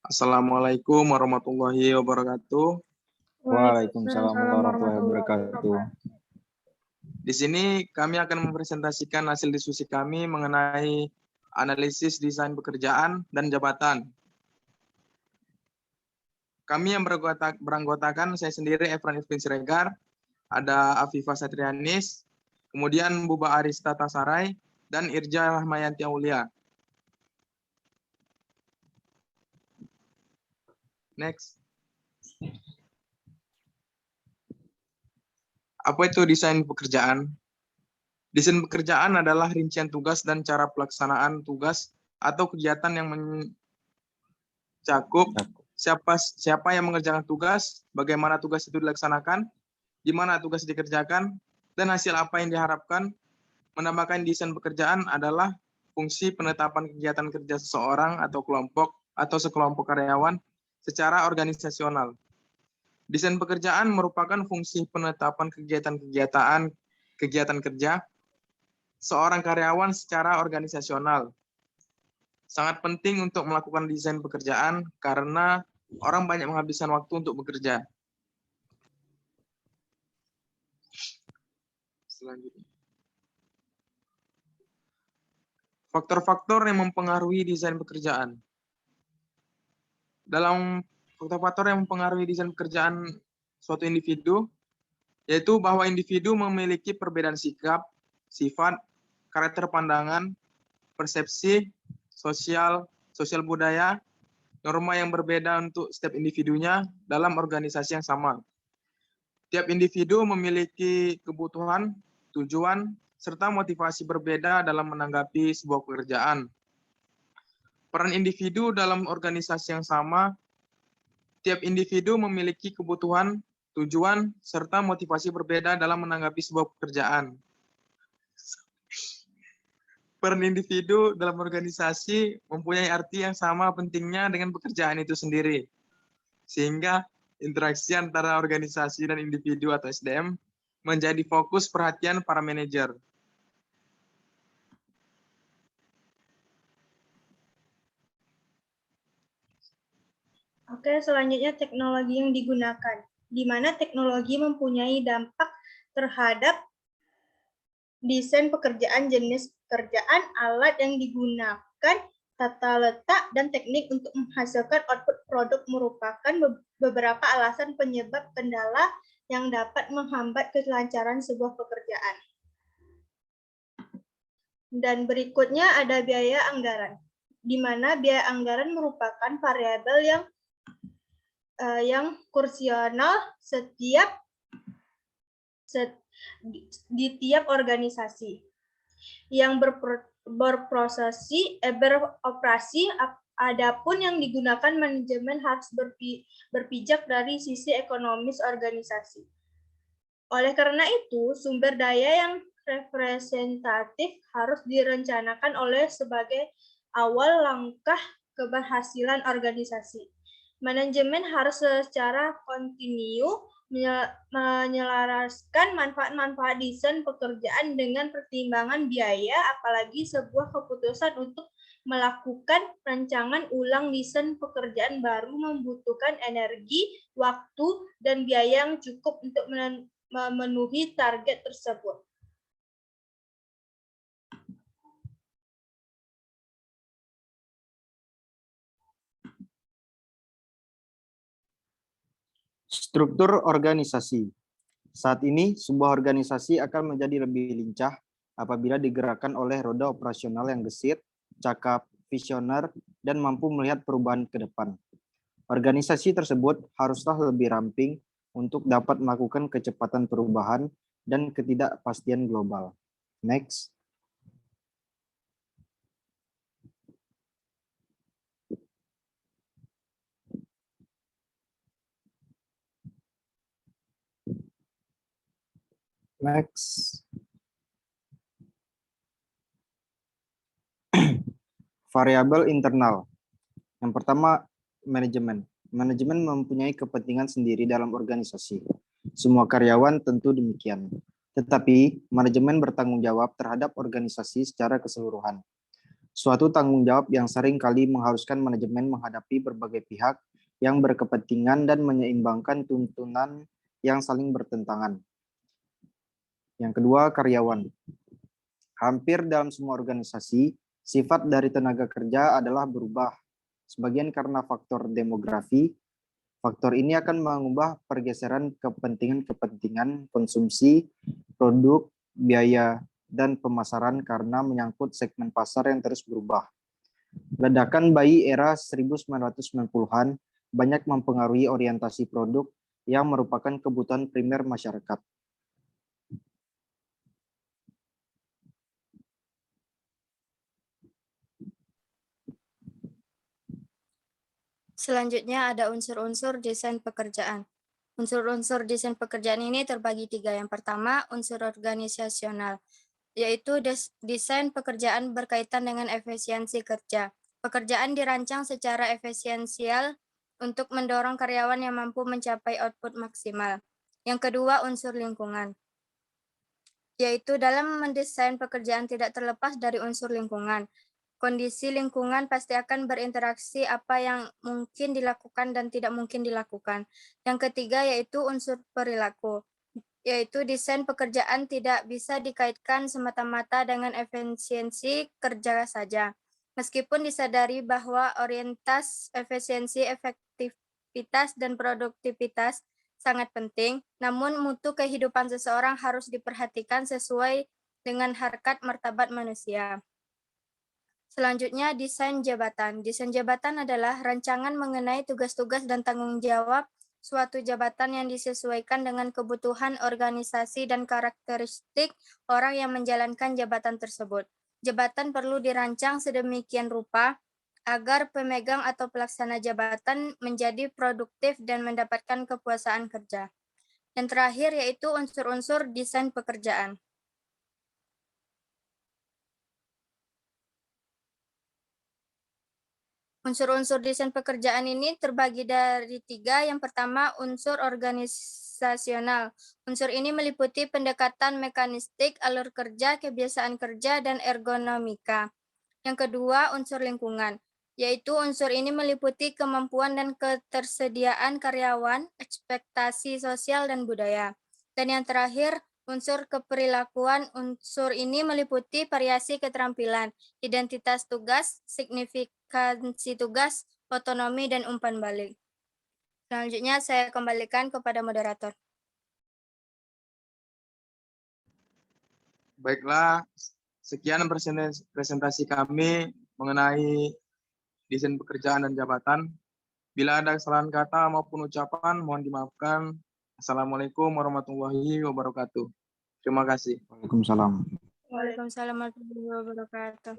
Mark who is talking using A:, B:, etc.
A: Assalamualaikum warahmatullahi wabarakatuh.
B: Waalaikumsalam warahmatullahi wabarakatuh.
A: Di sini kami akan mempresentasikan hasil diskusi kami mengenai analisis desain pekerjaan dan jabatan. Kami yang beranggotakan saya sendiri Efran Ifrin Siregar, ada Afifah Satrianis, kemudian Buba Arista Tasarai, dan Irja Rahmayanti Aulia. Next. Apa itu desain pekerjaan? Desain pekerjaan adalah rincian tugas dan cara pelaksanaan tugas atau kegiatan yang mencakup siapa yang mengerjakan tugas, bagaimana tugas itu dilaksanakan, di mana tugas dikerjakan, dan hasil apa yang diharapkan. Menambahkan desain pekerjaan adalah fungsi penetapan kegiatan kerja seseorang atau kelompok atau sekelompok karyawan secara organisasional. Desain pekerjaan merupakan fungsi penetapan kegiatan kerja seorang karyawan secara organisasional. Sangat penting untuk melakukan desain pekerjaan karena orang banyak menghabiskan waktu untuk bekerja. Selanjutnya. Faktor-faktor yang mempengaruhi desain pekerjaan. Dalam faktor-faktor yang mempengaruhi desain pekerjaan suatu individu, yaitu bahwa individu memiliki perbedaan sikap, sifat, karakter pandangan, persepsi, sosial budaya, norma yang berbeda untuk setiap individunya dalam organisasi yang sama. Tiap individu memiliki kebutuhan, tujuan, serta motivasi berbeda dalam menanggapi sebuah pekerjaan. Peran individu dalam organisasi yang sama, tiap individu memiliki kebutuhan, tujuan, serta motivasi berbeda dalam menanggapi sebuah pekerjaan. Peran individu dalam organisasi mempunyai arti yang sama pentingnya dengan pekerjaan itu sendiri. Sehingga interaksi antara organisasi dan individu atau SDM menjadi fokus perhatian para manajer.
B: Oke, selanjutnya teknologi yang digunakan. Di mana teknologi mempunyai dampak terhadap desain pekerjaan, jenis pekerjaan, alat yang digunakan, tata letak, dan teknik untuk menghasilkan output produk merupakan beberapa alasan penyebab kendala yang dapat menghambat kelancaran sebuah pekerjaan. Dan berikutnya ada biaya anggaran, di mana biaya anggaran merupakan variabel yang kursional di tiap organisasi yang beroperasi. Adapun yang digunakan manajemen harus berpijak dari sisi ekonomis organisasi. Oleh karena itu, sumber daya yang representatif harus direncanakan sebagai awal langkah keberhasilan organisasi. Manajemen harus secara kontinu menyelaraskan manfaat-manfaat desain pekerjaan dengan pertimbangan biaya, apalagi sebuah keputusan untuk melakukan rancangan ulang desain pekerjaan baru membutuhkan energi, waktu, dan biaya yang cukup untuk memenuhi target tersebut.
C: Struktur organisasi. Saat ini, sebuah organisasi akan menjadi lebih lincah apabila digerakkan oleh roda operasional yang gesit, cakap, visioner, dan mampu melihat perubahan ke depan. Organisasi tersebut haruslah lebih ramping untuk dapat melakukan kecepatan perubahan dan ketidakpastian global. Next. Next. Variabel internal. Yang pertama, manajemen. Manajemen mempunyai kepentingan sendiri dalam organisasi. Semua karyawan tentu demikian. Tetapi, manajemen bertanggung jawab terhadap organisasi secara keseluruhan. Suatu tanggung jawab yang sering kali mengharuskan manajemen menghadapi berbagai pihak yang berkepentingan dan menyeimbangkan tuntunan yang saling bertentangan. Yang kedua, karyawan. Hampir dalam semua organisasi, sifat dari tenaga kerja adalah berubah. Sebagian karena faktor demografi, faktor ini akan mengubah pergeseran kepentingan-kepentingan konsumsi, produk, biaya, dan pemasaran karena menyangkut segmen pasar yang terus berubah. Ledakan bayi era 1990-an banyak mempengaruhi orientasi produk yang merupakan kebutuhan primer masyarakat.
D: Selanjutnya ada unsur-unsur desain pekerjaan. Unsur-unsur desain pekerjaan ini terbagi 3. Yang pertama, unsur organisasional, yaitu desain pekerjaan berkaitan dengan efisiensi kerja. Pekerjaan dirancang secara efisiensial untuk mendorong karyawan yang mampu mencapai output maksimal. Yang kedua, unsur lingkungan, yaitu dalam mendesain pekerjaan tidak terlepas dari unsur lingkungan. Kondisi lingkungan pasti akan berinteraksi apa yang mungkin dilakukan dan tidak mungkin dilakukan. Yang ketiga yaitu unsur perilaku, yaitu desain pekerjaan tidak bisa dikaitkan semata-mata dengan efisiensi kerja saja. Meskipun disadari bahwa orientasi efisiensi, efektivitas, dan produktivitas sangat penting, namun mutu kehidupan seseorang harus diperhatikan sesuai dengan harkat martabat manusia. Selanjutnya, desain jabatan. Desain jabatan adalah rancangan mengenai tugas-tugas dan tanggung jawab suatu jabatan yang disesuaikan dengan kebutuhan organisasi dan karakteristik orang yang menjalankan jabatan tersebut. Jabatan perlu dirancang sedemikian rupa agar pemegang atau pelaksana jabatan menjadi produktif dan mendapatkan kepuasan kerja. Yang terakhir yaitu unsur-unsur desain pekerjaan. Unsur-unsur desain pekerjaan ini terbagi dari 3. Yang pertama, unsur organisasional. Unsur ini meliputi pendekatan mekanistik, alur kerja, kebiasaan kerja, dan ergonomika. Yang kedua, unsur lingkungan, yaitu unsur ini meliputi kemampuan dan ketersediaan karyawan, ekspektasi sosial, dan budaya. Dan yang terakhir, unsur keperilakuan. Unsur ini meliputi variasi keterampilan, identitas tugas, signifikansi tugas, otonomi, dan umpan balik. Selanjutnya saya kembalikan kepada moderator.
A: Baiklah, sekian presentasi kami mengenai desain pekerjaan dan jabatan. Bila ada kesalahan kata maupun ucapan, mohon dimaafkan. Assalamualaikum warahmatullahi wabarakatuh. Terima kasih.
C: Waalaikumsalam.
D: Waalaikumsalam warahmatullahi wabarakatuh.